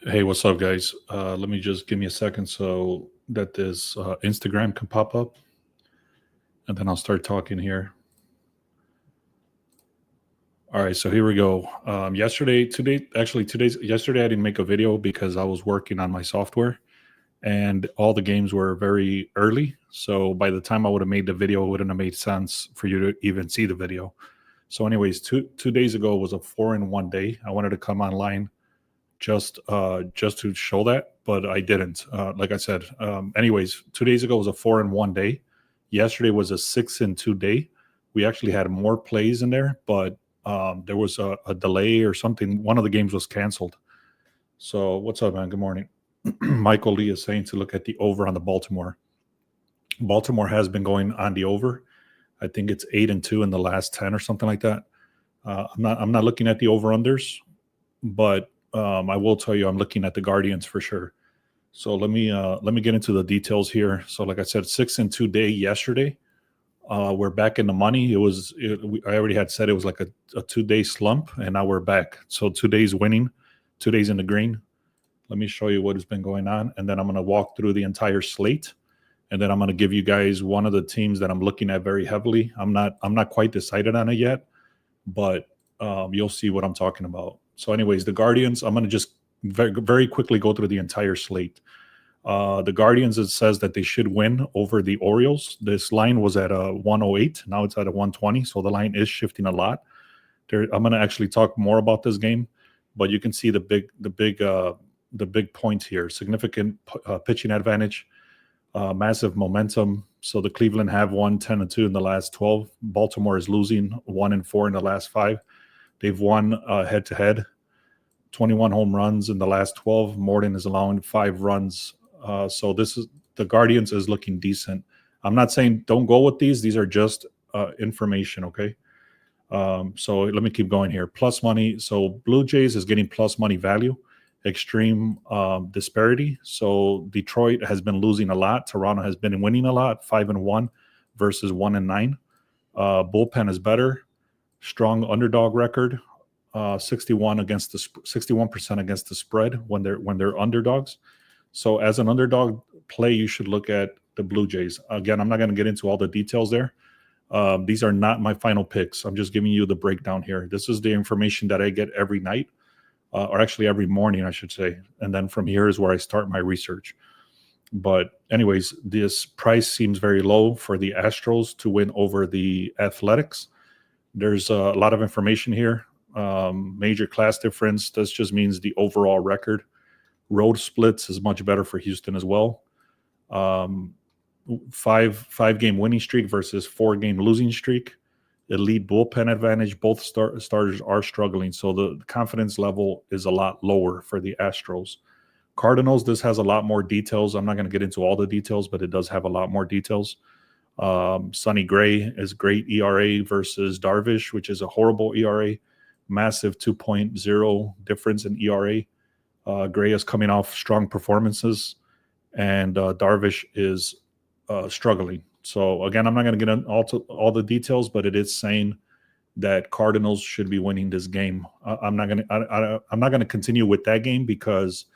Hey, what's up, guys? Let me just give me a second so that this Instagram can pop up, and then I'll start talking here. All right, so here we go. Yesterday I didn't make a video because I was working on my software, and all the games were very early. So by the time I would have made the video, it wouldn't have made sense for you to even see the video. So, anyways, two days ago was a 4-in-1 day. I wanted to come online just to show that, but I didn't. Like I said, anyways, 2 days ago was a 4-in-1 day. Yesterday was a 6-in-2 day. We actually had more plays in there, but there was a delay or something. One of the games was canceled. So what's up, man? Good morning. Michael Lee is saying to look at the over on the Baltimore. Baltimore has been going on the over. I think it's 8-2 in the last 10 or something like that. I'm not looking at the over unders, but I will tell you I'm looking at the Guardians for sure. So let me get into the details here. So like I said, 6-2 day yesterday. We're back in the money. I already had said it was like a 2 day slump, and now we're back. So 2 days winning, 2 days in the green. Let me show you what has been going on, and then I'm going to walk through the entire slate, and then I'm going to give you guys one of the teams that I'm looking at very heavily. I'm not quite decided on it yet, but you'll see what I'm talking about. So, anyways, the Guardians. I'm going to just very, very quickly go through the entire slate. The Guardians, it says that they should win over the Orioles. This line was at a 108. Now it's at a 120. So the line is shifting a lot. I'm going to actually talk more about this game, but you can see the big point here. Significant pitching advantage, massive momentum. So the Cleveland have won 10-2 in the last 12. Baltimore is losing 1-4 in the last 5. They've won head-to-head, 21 home runs in the last 12. Morton is allowing 5 runs. So the Guardians is looking decent. I'm not saying don't go with these. These are just information, okay? So let me keep going here. Plus money. So Blue Jays is getting plus money value. Extreme disparity. So Detroit has been losing a lot. Toronto has been winning a lot, 5-1 versus 1-9. Bullpen is better. Strong underdog record. 61% against the spread when they're underdogs. So as an underdog play, you should look at the Blue Jays. Again, I'm not going to get into all the details there. These are not my final picks. I'm just giving you the breakdown here. This is the information that I get every night, or actually every morning, I should say. And then from here is where I start my research. But anyways, this price seems very low for the Astros to win over the Athletics. There's a lot of information here. Major class difference. This just means the overall record. Road splits is much better for Houston as well. 5-game winning streak versus 4-game losing streak. Elite bullpen advantage. Both starters are struggling, so the confidence level is a lot lower for the Astros. Cardinals, this has a lot more details. I'm not going to get into all the details, but it does have a lot more details. Sonny Gray is great ERA versus Darvish, which is a horrible ERA. Massive 2.0 difference in ERA. Gray is coming off strong performances, and Darvish is struggling. So again, I'm not going to get into all the details, but it is saying that Cardinals should be winning this game. I'm not going to continue with that game because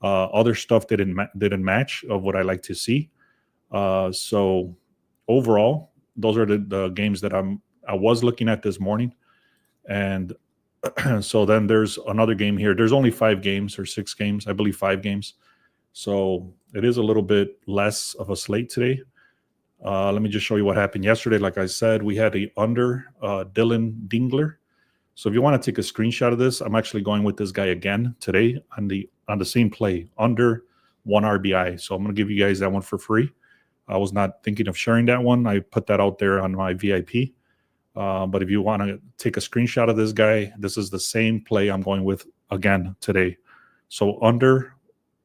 other stuff didn't match of what I like to see. So overall, those are the games that I was looking at this morning, and so then there's another game here. There's only 5 games or 6 games, I believe 5 games. So it is a little bit less of a slate today. Let me just show you what happened yesterday. Like I said, we had a under Dylan Dingler. So if you want to take a screenshot of this, I'm actually going with this guy again today on the same play, under 1 RBI. So I'm going to give you guys that one for free. I was not thinking of sharing that one. I put that out there on my VIP. But if you want to take a screenshot of this guy, this is the same play I'm going with again today. So under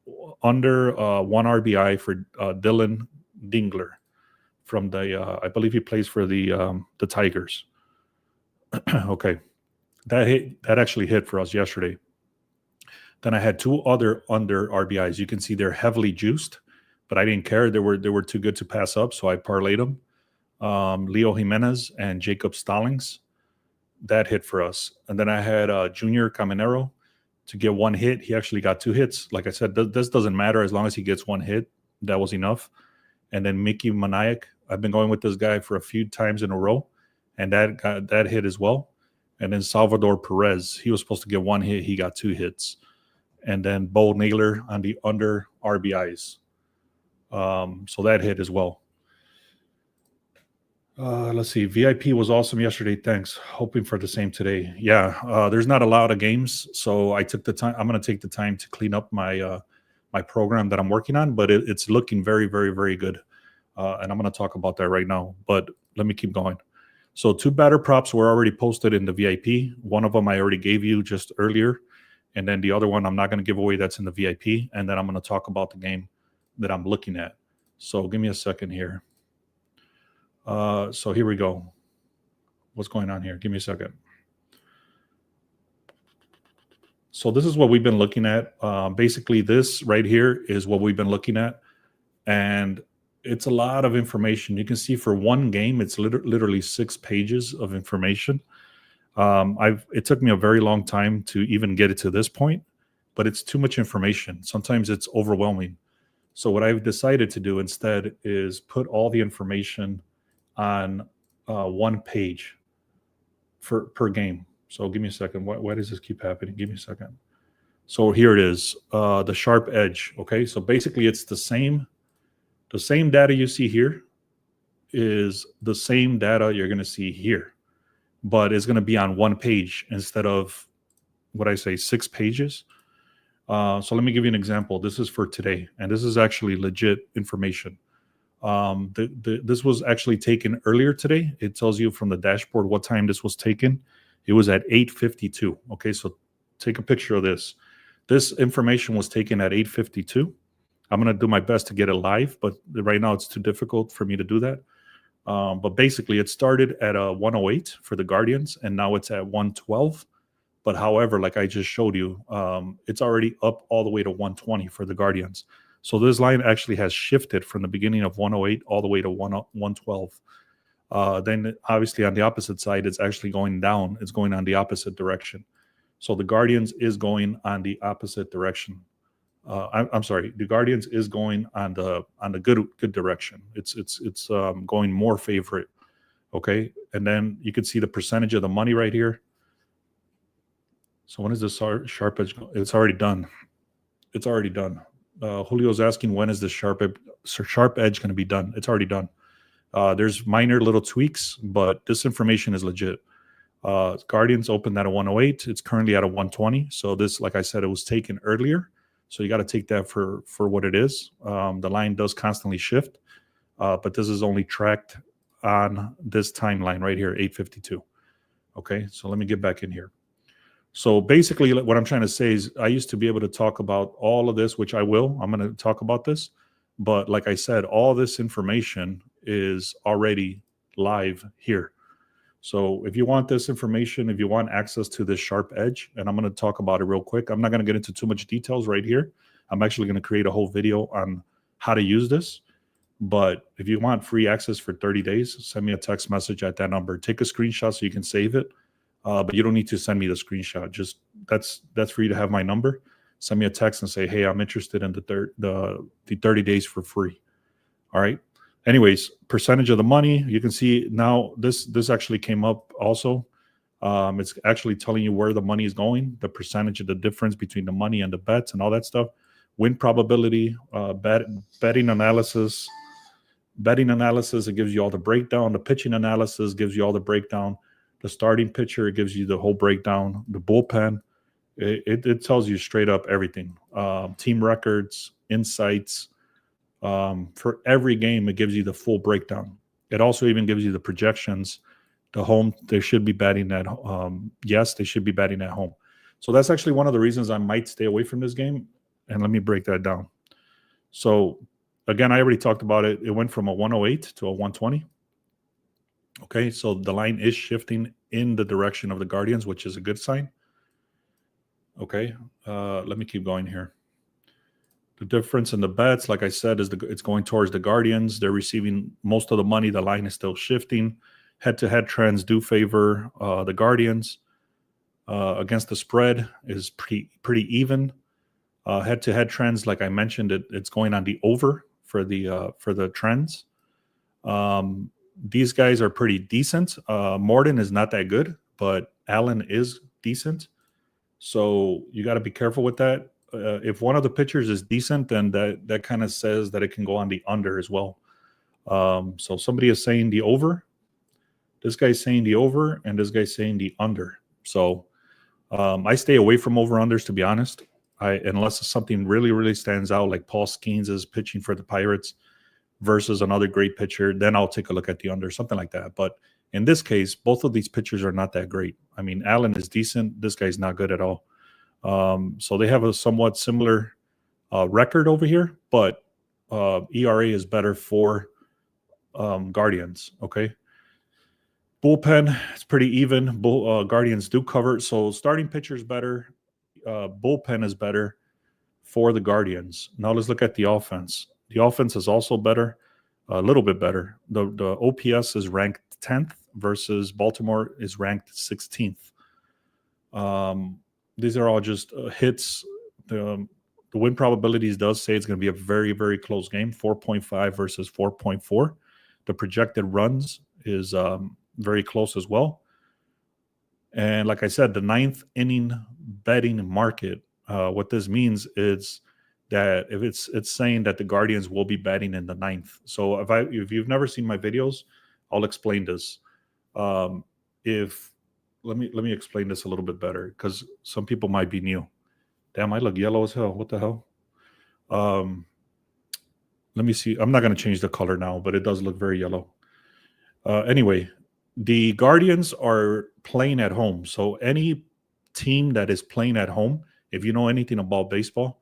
1 RBI for Dylan Dingler from the I believe he plays for the Tigers. Okay, that actually hit for us yesterday. Then I had 2 other under RBIs. You can see they're heavily juiced, but I didn't care. They were too good to pass up, so I parlayed them. Leo Jimenez and Jacob Stallings. That hit for us. And then I had Junior Caminero to get one hit. He actually got 2 hits. Like I said, this doesn't matter as long as he gets 1 hit. That was enough. And then Mickey Maniac, I've been going with this guy for a few times in a row, and that hit as well. And then Salvador Perez, he was supposed to get 1 hit. He got 2 hits. And then Bo Naylor on the under RBIs. So that hit as well. Let's see. VIP was awesome yesterday. Thanks. Hoping for the same today. Yeah. There's not a lot of games, so I took the time. I'm going to take the time to clean up my my program that I'm working on, but it's looking very, very, very good. And I'm going to talk about that right now. But let me keep going. So 2 batter props were already posted in the VIP. One of them I already gave you just earlier, and then the other one I'm not going to give away. That's in the VIP, and then I'm going to talk about the game that I'm looking at. So give me a second here. So here we go. What's going on here? Give me a second. So this is what we've been looking at. Basically, this right here is what we've been looking at. And it's a lot of information. You can see for one game, it's literally 6 pages of information. It took me a very long time to even get it to this point, but it's too much information. Sometimes it's overwhelming. So what I've decided to do instead is put all the information on 1 page per game. So give me a second. Why does this keep happening? Give me a second. So here it is, the sharp edge. Okay, so basically it's the same data you see here is the same data you're going to see here, but it's going to be on 1 page instead of what I say 6 pages. So let me give you an example. This is for today, and this is actually legit information. This was actually taken earlier today. It tells you from the dashboard what time this was taken. It was at 8:52. Okay, so take a picture of this. This information was taken at 8:52. I'm going to do my best to get it live, but right now it's too difficult for me to do that. But basically, it started at 108 for the Guardians, and now it's at 112. But however, like I just showed you, it's already up all the way to 120 for the Guardians. So this line actually has shifted from the beginning of 108 all the way to 112. Then obviously on the opposite side, it's actually going down. It's going on the opposite direction. So the Guardians is going on the opposite direction. I'm sorry, the Guardians is going on the good direction. It's going more favorite. Okay, and then you can see the percentage of the money right here. So when is this sharp edge? It's already done. It's already done. Julio's asking when is the sharp edge going to be done? It's already done. There's minor little tweaks, but this information is legit. Guardians opened at a 108. It's currently at a 120. So this, like I said, it was taken earlier. So you got to take that for what it is. The line does constantly shift, but this is only tracked on this timeline right here, 8:52. Okay, so let me get back in here. So basically what I'm trying to say is I used to be able to talk about all of this, which I will. I'm going to talk about this. But like I said, all this information is already live here. So if you want this information, if you want access to this sharp edge, and I'm going to talk about it real quick. I'm not going to get into too much details right here. I'm actually going to create a whole video on how to use this. But if you want free access for 30 days, send me a text message at that number. Take a screenshot so you can save it. But you don't need to send me the screenshot. Just that's for you to have my number. Send me a text and say, hey, I'm interested in the 30 days for free. All right. Anyways, percentage of the money, you can see now this actually came up also. It's actually telling you where the money is going, the percentage of the difference between the money and the bets and all that stuff. Win probability, betting analysis. Betting analysis, it gives you all the breakdown. The pitching analysis gives you all the breakdown. The starting pitcher, it gives you the whole breakdown. The bullpen, it tells you straight up everything. Team records, insights. For every game, it gives you the full breakdown. It also even gives you the projections. The home, they should be batting at yes, they should be batting at home. So that's actually one of the reasons I might stay away from this game. And let me break that down. So again, I already talked about it. It went from a 108 to a 120. Okay, so the line is shifting in the direction of the Guardians, which is a good sign. Okay, let me keep going here. The difference in the bets, like I said, is it's going towards the Guardians. They're receiving most of the money. The line is still shifting. Head-to-head trends do favor the Guardians. Against the spread is pretty even. Head-to-head trends, like I mentioned, it's going on the over for the trends. These guys are pretty decent. Morton is not that good, but Allen is decent. So you got to be careful with that. If one of the pitchers is decent, then that kind of says that it can go on the under as well. So somebody is saying the over. This guy's saying the over, and this guy's saying the under. So I stay away from over-unders, to be honest. Unless something really, really stands out, like Paul Skeens is pitching for the Pirates versus another great pitcher, then I'll take a look at the under, something like that. But in this case, both of these pitchers are not that great. I mean, Allen is decent. This guy's not good at all. So they have a somewhat similar record over here, but ERA is better for Guardians, okay? Bullpen, it's pretty even. Guardians do cover. So starting pitcher is better. Bullpen is better for the Guardians. Now let's look at the offense. The offense is also better, a little bit better. The OPS is ranked 10th versus Baltimore is ranked 16th. These are all just hits. The win probabilities does say it's going to be a very, very close game, 4.5 versus 4.4. The projected runs is very close as well. And like I said, the 9th inning betting market, what this means is that if it's saying that the Guardians will be batting in the 9th. So if you've never seen my videos, I'll explain this. Let me explain this a little bit better, because some people might be new. Damn, I look yellow as hell. What the hell? Let me see. I'm not going to change the color now, but it does look very yellow. Anyway, the Guardians are playing at home. So any team that is playing at home, if you know anything about baseball,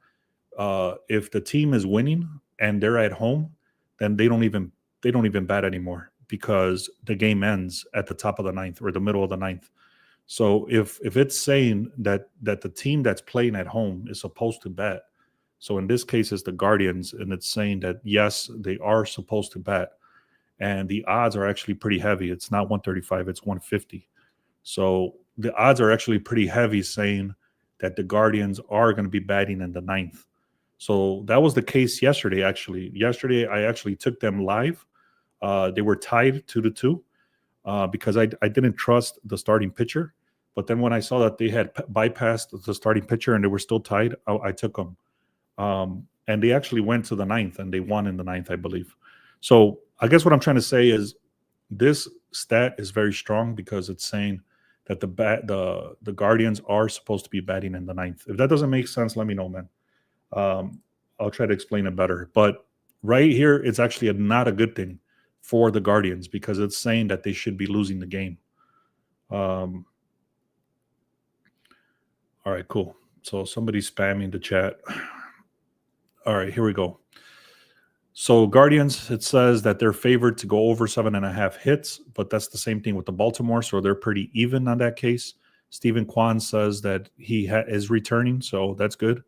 if the team is winning and they're at home, then they don't even bat anymore, because the game ends at the top of the 9th or the middle of the 9th. So if it's saying that the team that's playing at home is supposed to bat, so in this case it's the Guardians, and it's saying that yes, they are supposed to bat, and the odds are actually pretty heavy. It's not 135, it's 150. So the odds are actually pretty heavy, saying that the Guardians are going to be batting in the 9th. So that was the case yesterday, actually. Yesterday, I actually took them live. They were tied 2-2 because I didn't trust the starting pitcher. But then when I saw that they had bypassed the starting pitcher and they were still tied, I took them. And they actually went to the 9th, and they won in the 9th, I believe. So I guess what I'm trying to say is this stat is very strong, because it's saying that the Guardians are supposed to be batting in the 9th. If that doesn't make sense, let me know, man. I'll try to explain it better. But right here, it's actually not a good thing for the Guardians, because it's saying that they should be losing the game. All right, cool. So somebody's spamming the chat. All right, here we go. So Guardians, it says that they're favored to go over 7.5 hits, but that's the same thing with the Baltimore, so they're pretty even on that case. Stephen Kwan says that he is returning, so that's good.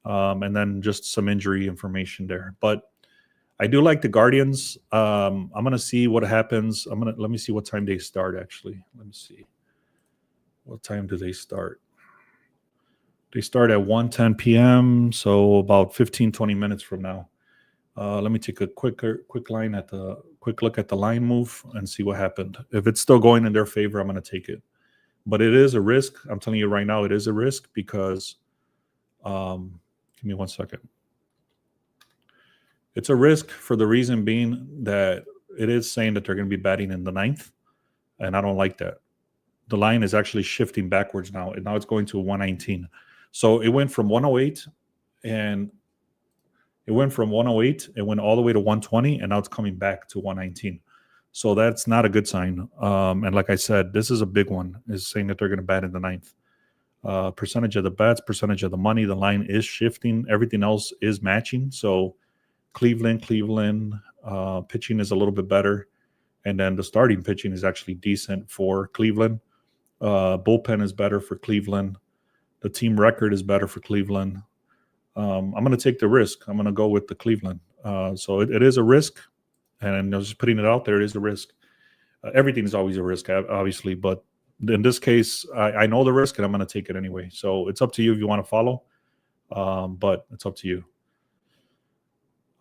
And then just some injury information there. But I do like the Guardians. I'm going to see what happens. Let me see what time they start, actually. Let me see. What time do they start? They start at 1:10 p.m., so about 15-20 minutes from now. Let me take a quick look at the line move and see what happened. If it's still going in their favor, I'm going to take it. But it is a risk. I'm telling you right now, it is a risk, because give me 1 second. It's a risk for the reason being that it is saying that they're going to be batting in the 9th, and I don't like that. The line is actually shifting backwards now, and now it's going to 119. So it went from 108, and it went all the way to 120, and now it's coming back to 119. So that's not a good sign. And like I said, this is a big one, is saying that they're going to bat in the 9th. Percentage of the bets, percentage of the money, the line is shifting. Everything else is matching. So Cleveland, pitching is a little bit better. And then the starting pitching is actually decent for Cleveland. Bullpen is better for Cleveland. The team record is better for Cleveland. I'm going to take the risk. I'm going to go with the Cleveland. So it is a risk. And I'm just putting it out there. It is a risk. Everything is always a risk, obviously. But in this case, I know the risk and I'm going to take it anyway. So it's up to you if you want to follow, but it's up to you.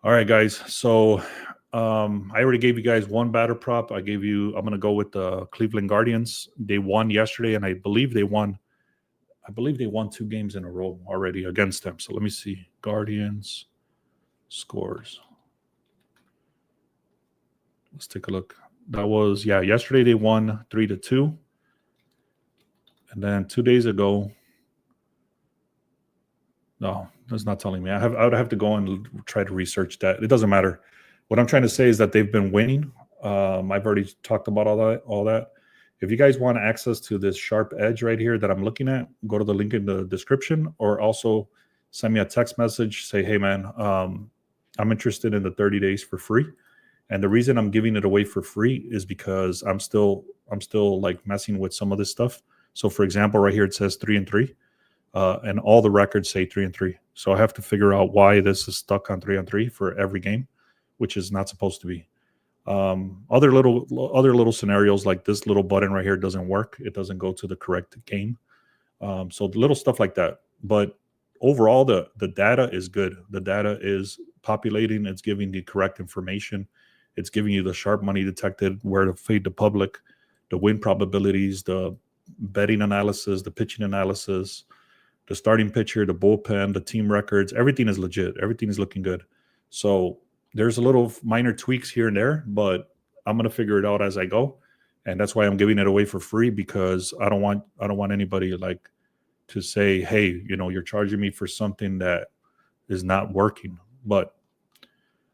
All right, guys. So I already gave you guys one batter prop. I'm going to go with the Cleveland Guardians. They won yesterday, and I believe they won 2 games in a row already against them. So let me see. Guardians scores. Let's take a look. That was, yesterday they won 3-2. And then 2 days ago, no, that's not telling me. I would have to go and try to research that. It doesn't matter. What I'm trying to say is that they've been winning. I've already talked about all that. If you guys want access to this sharp edge right here that I'm looking at, go to the link in the description, or also send me a text message. Say, hey man, I'm interested in the 30 days for free. And the reason I'm giving it away for free is because I'm still like messing with some of this stuff. So for example, right here it says 3-3, and all the records say 3-3. So I have to figure out why this is stuck on 3-3 for every game, which is not supposed to be. Other little scenarios like this little button right here doesn't work. It doesn't go to the correct game. So little stuff like that. But overall, the data is good. The data is populating. It's giving the correct information. It's giving you the sharp money detected, where to fade the public, the win probabilities, the betting analysis, the pitching analysis, the starting pitcher, the bullpen, the team records. Everything is legit. Everything is looking good. So there's a little minor tweaks here and there, but I'm going to figure it out as I go. And that's why I'm giving it away for free, because I don't want anybody like to say, hey, you're charging me for something that is not working. But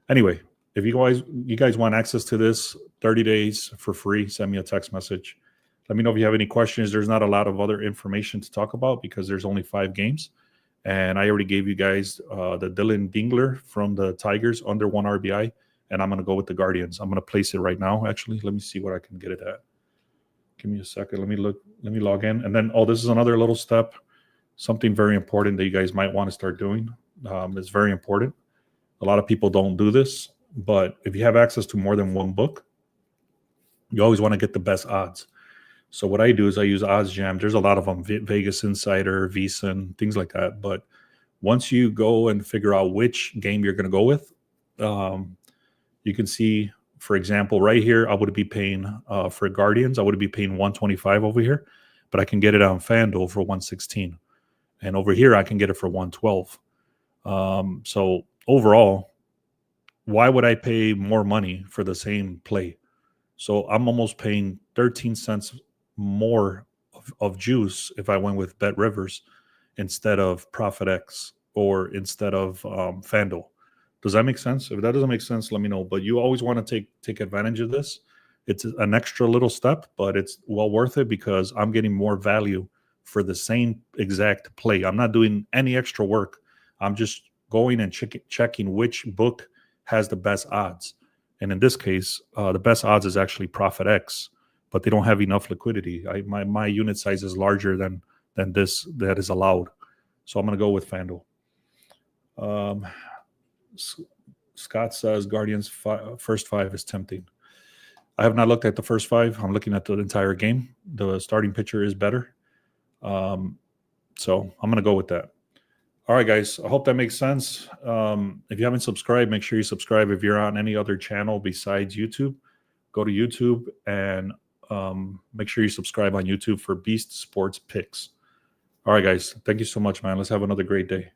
anyway, if you guys want access to this 30 days for free, send me a text message. Let me know if you have any questions. There's not a lot of other information to talk about because there's only 5 games. And I already gave you guys the Dylan Dingler from the Tigers under 1 RBI. And I'm going to go with the Guardians. I'm going to place it right now, actually. Let me see what I can get it at. Give me a second. Let me log in. And then, this is another little step. Something very important that you guys might want to start doing. It's very important. A lot of people don't do this. But if you have access to more than one book, you always want to get the best odds. So what I do is I use OddsJam. There's a lot of them, Vegas Insider, VSiN, things like that. But once you go and figure out which game you're going to go with, you can see, for example, right here, I would be paying for Guardians, I would be paying $125 over here, but I can get it on FanDuel for $116. And over here, I can get it for $112. So overall, why would I pay more money for the same play? So I'm almost paying 13 cents more of juice if I went with Bet Rivers instead of ProfitX or instead of FanDuel. Does that make sense? If that doesn't make sense, let me know. But you always want to take advantage of this. It's an extra little step, but it's well worth it because I'm getting more value for the same exact play. I'm not doing any extra work. I'm just going and checking which book has the best odds. And in this case, the best odds is actually ProfitX, but they don't have enough liquidity. My unit size is larger than this that is allowed. So I'm going to go with FanDuel. Scott says Guardians first 5 is tempting. I have not looked at the first 5. I'm looking at the entire game. The starting pitcher is better. So I'm going to go with that. All right, guys. I hope that makes sense. If you haven't subscribed, make sure you subscribe. If you're on any other channel besides YouTube, go to YouTube and make sure you subscribe on YouTube for Beast Sports Picks. All right, guys. Thank you so much, man. Let's have another great day.